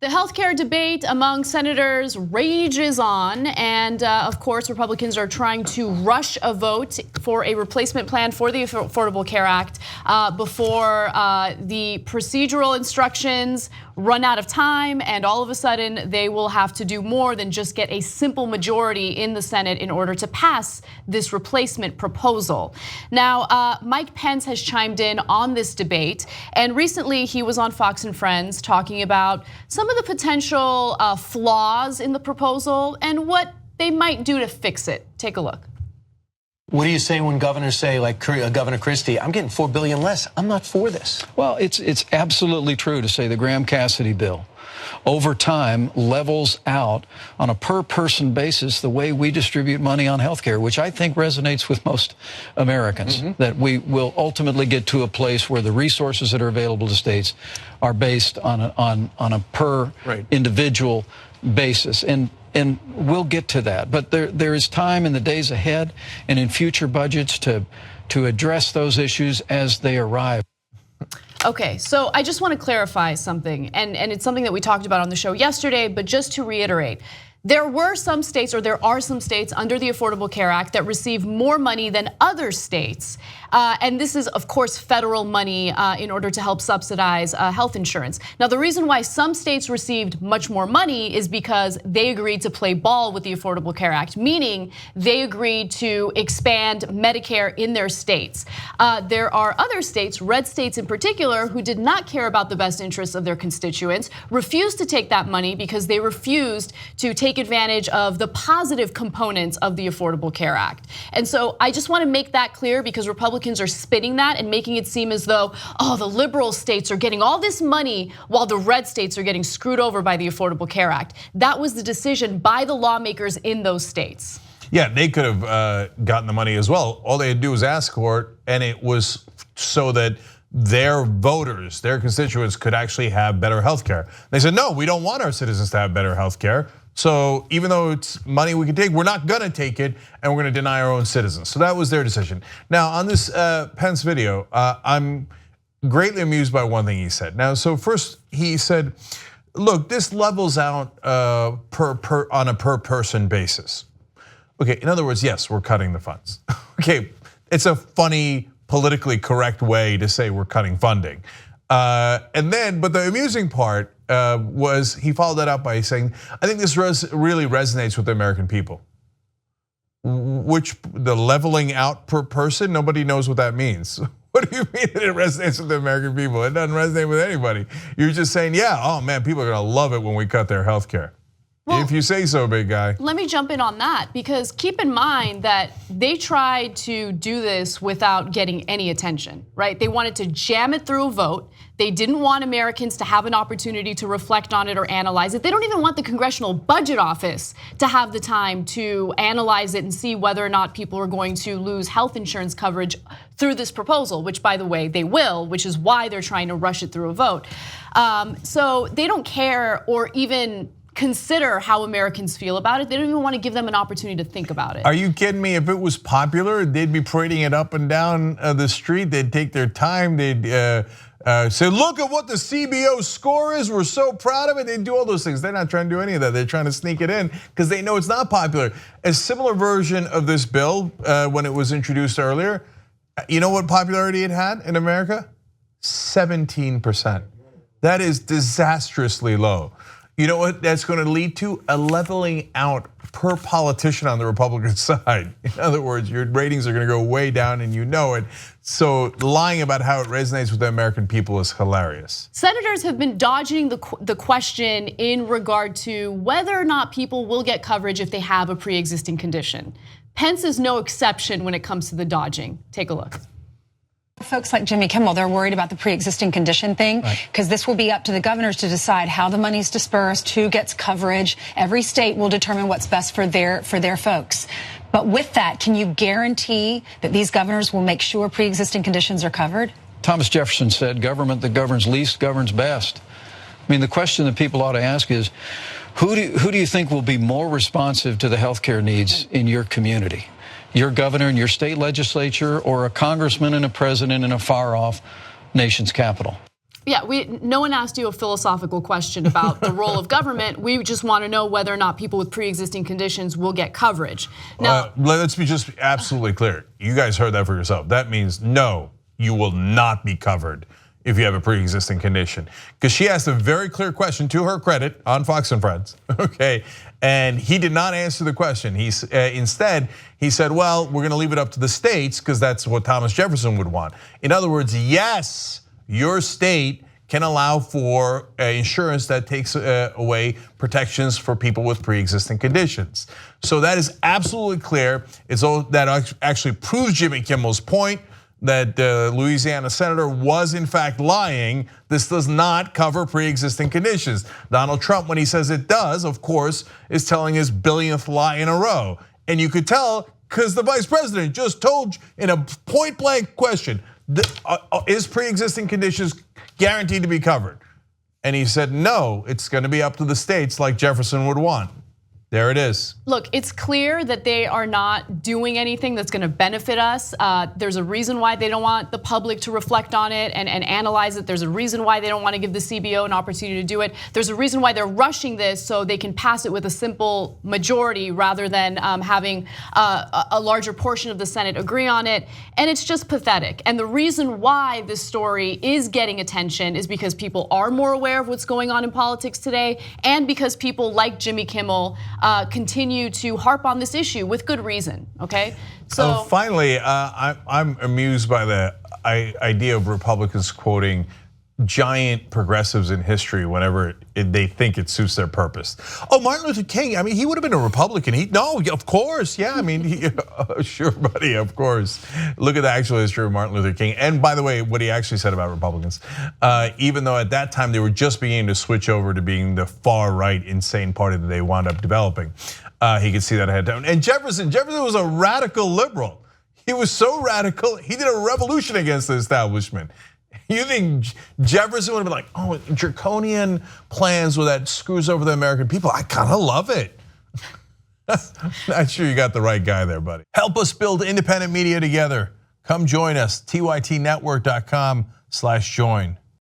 The healthcare debate among senators rages on, and of course, Republicans are trying to rush a vote for a replacement plan for the Affordable Care Act before the procedural instructions run out of time, and all of a sudden they will have to do more than just get a simple majority in the Senate in order to pass this replacement proposal. Now, Mike Pence has chimed in on this debate, and recently he was on Fox and Friends talking about some of the potential flaws in the proposal and what they might do to fix it. Take a look. What do you say when governors say, like Governor Christie, I'm getting $4 billion less, I'm not for this? Well, it's absolutely true to say the Graham-Cassidy bill over time levels out on a per-person basis the way we distribute money on health care, which I think resonates with most Americans, that we will ultimately get to a place where the resources that are available to states are based on a per individual basis. And we'll get to that. But there is time in the days ahead and in future budgets to address those issues as they arrive. Okay, so I just want to clarify something, and it's something that we talked about on the show yesterday, but just to reiterate, there were some states, or there are some states under the Affordable Care Act that receive more money than other states. And this is, of course, federal money in order to help subsidize health insurance. Now, the reason why some states received much more money is because they agreed to play ball with the Affordable Care Act, meaning they agreed to expand Medicare in their states. There are other states, red states in particular, who did not care about the best interests of their constituents, refused to take that money because they refused to take advantage of the positive components of the Affordable Care Act. And so I just want to make that clear, because Republicans are spinning that and making it seem as though, oh, the liberal states are getting all this money while the red states are getting screwed over by the Affordable Care Act. That was the decision by the lawmakers in those states. Yeah, they could have gotten the money as well. All they had to do was ask for it, and it was so that their voters, their constituents, could actually have better health care. They said, no, we don't want our citizens to have better health care. So even though it's money we can take, we're not gonna take it, and we're gonna deny our own citizens. So that was their decision. Now on this Pence video, I'm greatly amused by one thing he said. Now, so first he said, look, this levels out on a per person basis. Okay, in other words, yes, we're cutting the funds. Okay, it's a funny, politically correct way to say we're cutting funding. But the amusing part was he followed that up by saying, I think this really resonates with the American people. Which, the leveling out per person, nobody knows what that means. What do you mean that it resonates with the American people? It doesn't resonate with anybody. You're just saying, yeah, oh man, people are gonna love it when we cut their health care. Well, if you say so, big guy. Let me jump in on that, because keep in mind that they tried to do this without getting any attention, right? They wanted to jam it through a vote. They didn't want Americans to have an opportunity to reflect on it or analyze it. They don't even want the Congressional Budget Office to have the time to analyze it and see whether or not people are going to lose health insurance coverage through this proposal, which, by the way, they will, which is why they're trying to rush it through a vote. So they don't care or even consider how Americans feel about it. They don't even want to give them an opportunity to think about it. Are you kidding me? If it was popular, they'd be parading it up and down the street. They'd take their time. They'd say, look at what the CBO score is. We're so proud of it. They do all those things. They're not trying to do any of that. They're trying to sneak it in because they know it's not popular. A similar version of this bill, when it was introduced earlier, you know what popularity it had in America? 17%. That is disastrously low. You know what that's going to lead to? A leveling out per politician on the Republican side. In other words, your ratings are going to go way down, and you know it. So lying about how it resonates with the American people is hilarious. Senators have been dodging the question in regard to whether or not people will get coverage if they have a pre-existing condition. Pence is no exception when it comes to the dodging. Take a look. Folks like Jimmy Kimmel, they're worried about the pre-existing condition thing, because this will be up to the governors to decide how the money's dispersed, who gets coverage. Every state will determine what's best for their folks. But with that, can you guarantee that these governors will make sure pre-existing conditions are covered? Thomas Jefferson said, government that governs least governs best. I mean, the question that people ought to ask is, who do you think will be more responsive to the healthcare needs in your community? Your governor in your state legislature, or a congressman and a president in a far-off nation's capital? Yeah, no one asked you a philosophical question about the role of government. We just want to know whether or not people with pre-existing conditions will get coverage. Now, let's be just absolutely clear. You guys heard that for yourself. That means no, you will not be covered if you have a pre-existing condition. Because she asked a very clear question, to her credit, on Fox and Friends, okay? And he did not answer the question. Instead, he said, well, we're gonna leave it up to the states because that's what Thomas Jefferson would want. In other words, yes, your state can allow for insurance that takes away protections for people with pre-existing conditions. So that is absolutely clear. That actually proves Jimmy Kimmel's point that the Louisiana senator was in fact lying. This does not cover pre-existing conditions. Donald Trump, when he says it does, of course, is telling his billionth lie in a row. And you could tell because the vice president just told you in a point blank question, is pre-existing conditions guaranteed to be covered? And he said, no, it's gonna be up to the states like Jefferson would want. There it is. Look, it's clear that they are not doing anything that's gonna benefit us. There's a reason why they don't want the public to reflect on it and analyze it. There's a reason why they don't want to give the CBO an opportunity to do it. There's a reason why they're rushing this so they can pass it with a simple majority rather than having a larger portion of the Senate agree on it. And it's just pathetic. And the reason why this story is getting attention is because people are more aware of what's going on in politics today, and because people like Jimmy Kimmel continue to harp on this issue with good reason, okay? So finally, I'm amused by the idea of Republicans quoting giant progressives in history whenever they think it suits their purpose. Oh, Martin Luther King, I mean, he would have been a Republican. No, of course, yeah, I mean, sure, buddy, of course. Look at the actual history of Martin Luther King. And by the way, what he actually said about Republicans, even though at that time they were just beginning to switch over to being the far right insane party that they wound up developing. He could see that ahead of time. And Jefferson was a radical liberal. He was so radical, he did a revolution against the establishment. You think Jefferson would have been like, oh, draconian plans where that screws over the American people? I kind of love it. Not sure you got the right guy there, buddy. Help us build independent media together. Come join us, tytnetwork.com/join.